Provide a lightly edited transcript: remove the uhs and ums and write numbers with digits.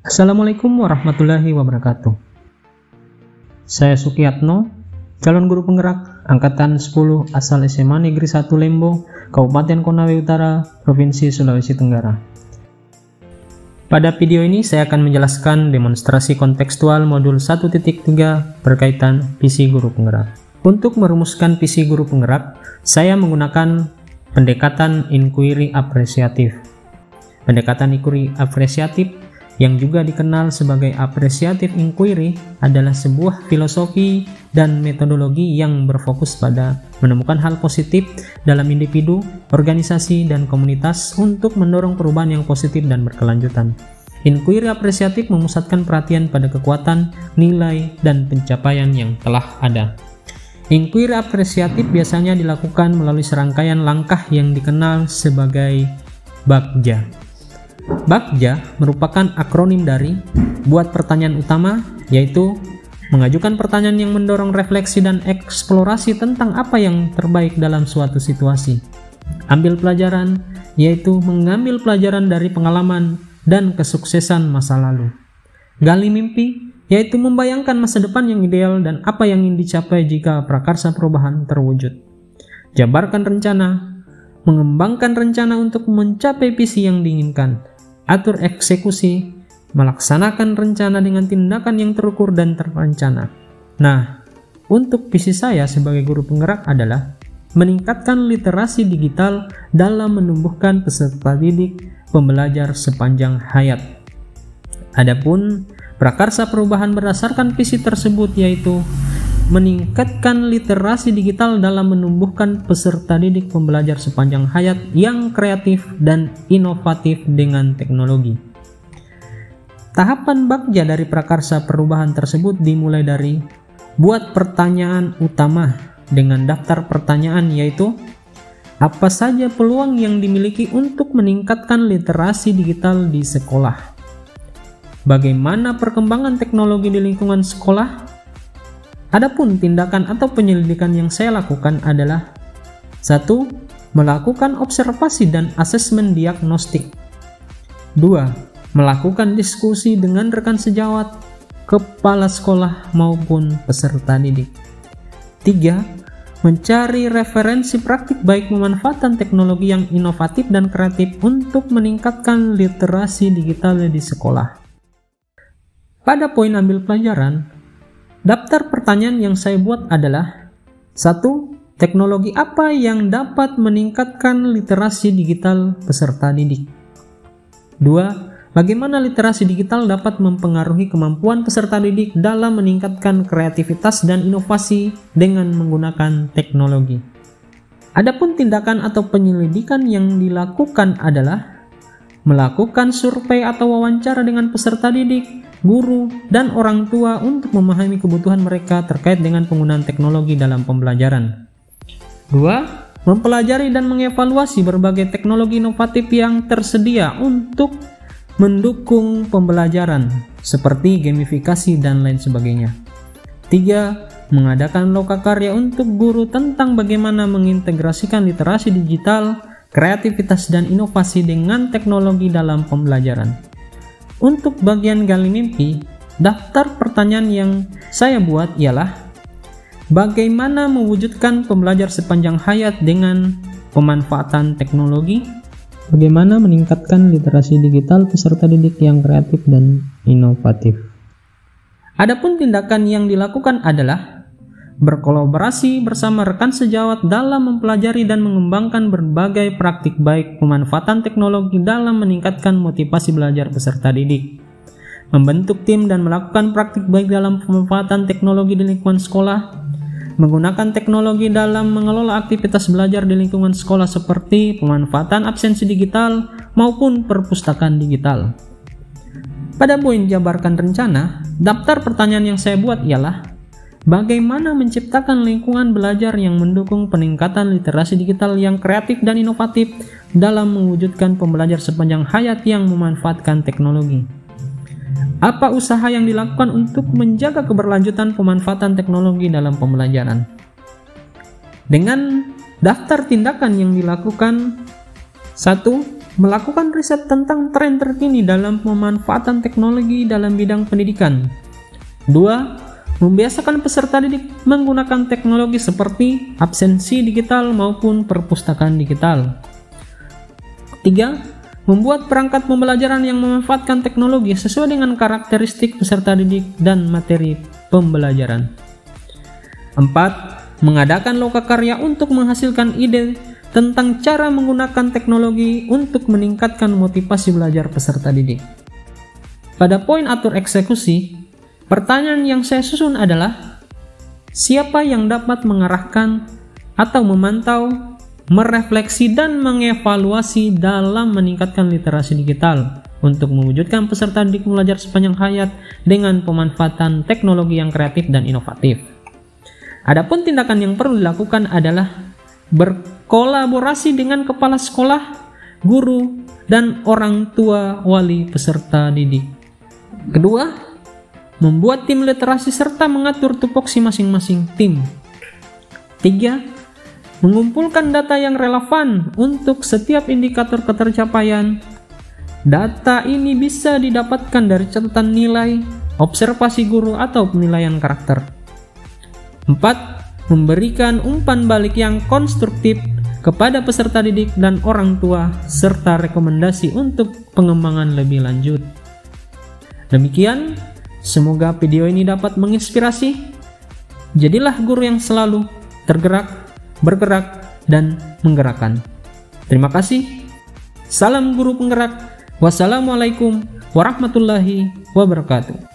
Assalamualaikum warahmatullahi wabarakatuh. Saya Sukiyatno, calon guru penggerak Angkatan 10 asal SMA Negeri 1 Lembo, Kabupaten Konawe Utara, Provinsi Sulawesi Tenggara. Pada video ini saya akan menjelaskan demonstrasi kontekstual modul 1.3 berkaitan visi guru penggerak. Untuk merumuskan visi guru penggerak, saya menggunakan pendekatan inquiry apresiatif. Pendekatan inquiry apresiatif yang juga dikenal sebagai apresiative inquiry adalah sebuah filosofi dan metodologi yang berfokus pada menemukan hal positif dalam individu, organisasi, dan komunitas untuk mendorong perubahan yang positif dan berkelanjutan. Inquiry apresiatif memusatkan perhatian pada kekuatan, nilai, dan pencapaian yang telah ada. Inquiry apresiatif biasanya dilakukan melalui serangkaian langkah yang dikenal sebagai BAKJA. BAKJA merupakan akronim dari buat pertanyaan utama, yaitu mengajukan pertanyaan yang mendorong refleksi dan eksplorasi tentang apa yang terbaik dalam suatu situasi. Ambil pelajaran, yaitu mengambil pelajaran dari pengalaman dan kesuksesan masa lalu. Gali mimpi, yaitu membayangkan masa depan yang ideal dan apa yang ingin dicapai jika prakarsa perubahan terwujud. Jabarkan rencana, mengembangkan rencana untuk mencapai visi yang diinginkan. Atur eksekusi, melaksanakan rencana dengan tindakan yang terukur dan terencana. Nah, untuk visi saya sebagai guru penggerak adalah meningkatkan literasi digital dalam menumbuhkan peserta didik pembelajar sepanjang hayat. Adapun prakarsa perubahan berdasarkan visi tersebut yaitu meningkatkan literasi digital dalam menumbuhkan peserta didik pembelajar sepanjang hayat yang kreatif dan inovatif dengan teknologi. Tahapan BAKJA dari prakarsa perubahan tersebut dimulai dari buat pertanyaan utama dengan daftar pertanyaan, yaitu apa saja peluang yang dimiliki untuk meningkatkan literasi digital di sekolah, bagaimana perkembangan teknologi di lingkungan sekolah. Adapun tindakan atau penyelidikan yang saya lakukan adalah 1. Melakukan observasi dan asesmen diagnostik. 2. Melakukan diskusi dengan rekan sejawat, kepala sekolah maupun peserta didik. 3. Mencari referensi praktik baik pemanfaatan teknologi yang inovatif dan kreatif untuk meningkatkan literasi digital di sekolah. Pada poin ambil pelajaran, daftar pertanyaan yang saya buat adalah 1. Teknologi apa yang dapat meningkatkan literasi digital peserta didik? 2. Bagaimana literasi digital dapat mempengaruhi kemampuan peserta didik dalam meningkatkan kreativitas dan inovasi dengan menggunakan teknologi? Adapun tindakan atau penyelidikan yang dilakukan adalah melakukan survei atau wawancara dengan peserta didik, guru, dan orang tua untuk memahami kebutuhan mereka terkait dengan penggunaan teknologi dalam pembelajaran. 2. Mempelajari dan mengevaluasi berbagai teknologi inovatif yang tersedia untuk mendukung pembelajaran, seperti gamifikasi dan lain sebagainya. 3. Mengadakan lokakarya untuk guru tentang bagaimana mengintegrasikan literasi digital, kreativitas, dan inovasi dengan teknologi dalam pembelajaran. Untuk bagian gali mimpi, daftar pertanyaan yang saya buat ialah bagaimana mewujudkan pembelajar sepanjang hayat dengan pemanfaatan teknologi, bagaimana meningkatkan literasi digital peserta didik yang kreatif dan inovatif. Adapun tindakan yang dilakukan adalah berkolaborasi bersama rekan sejawat dalam mempelajari dan mengembangkan berbagai praktik baik pemanfaatan teknologi dalam meningkatkan motivasi belajar peserta didik, membentuk tim dan melakukan praktik baik dalam pemanfaatan teknologi di lingkungan sekolah, menggunakan teknologi dalam mengelola aktivitas belajar di lingkungan sekolah seperti pemanfaatan absensi digital maupun perpustakaan digital. Pada poin jabarkan rencana, daftar pertanyaan yang saya buat ialah bagaimana menciptakan lingkungan belajar yang mendukung peningkatan literasi digital yang kreatif dan inovatif dalam mewujudkan pembelajar sepanjang hayat yang memanfaatkan teknologi. Apa usaha yang dilakukan untuk menjaga keberlanjutan pemanfaatan teknologi dalam pembelajaran? Dengan daftar tindakan yang dilakukan, 1. Melakukan riset tentang tren terkini dalam pemanfaatan teknologi dalam bidang pendidikan. 2. Membiasakan peserta didik menggunakan teknologi seperti absensi digital maupun perpustakaan digital. 3. Membuat perangkat pembelajaran yang memanfaatkan teknologi sesuai dengan karakteristik peserta didik dan materi pembelajaran. 4. Mengadakan lokakarya untuk menghasilkan ide tentang cara menggunakan teknologi untuk meningkatkan motivasi belajar peserta didik. Pada poin atur eksekusi, pertanyaan yang saya susun adalah, siapa yang dapat mengarahkan atau memantau, merefleksi dan mengevaluasi dalam meningkatkan literasi digital untuk mewujudkan peserta didik belajar sepanjang hayat dengan pemanfaatan teknologi yang kreatif dan inovatif. Adapun tindakan yang perlu dilakukan adalah berkolaborasi dengan kepala sekolah, guru, dan orang tua wali peserta didik. Kedua, membuat tim literasi serta mengatur tupoksi masing-masing tim. 3. Mengumpulkan data yang relevan untuk setiap indikator ketercapaian. Data ini bisa didapatkan dari catatan nilai, observasi guru, atau penilaian karakter. 4. Memberikan umpan balik yang konstruktif kepada peserta didik dan orang tua, serta rekomendasi untuk pengembangan lebih lanjut. Demikian, semoga video ini dapat menginspirasi. Jadilah guru yang selalu tergerak, bergerak, dan menggerakkan. Terima kasih. Salam guru penggerak. Wassalamualaikum warahmatullahi wabarakatuh.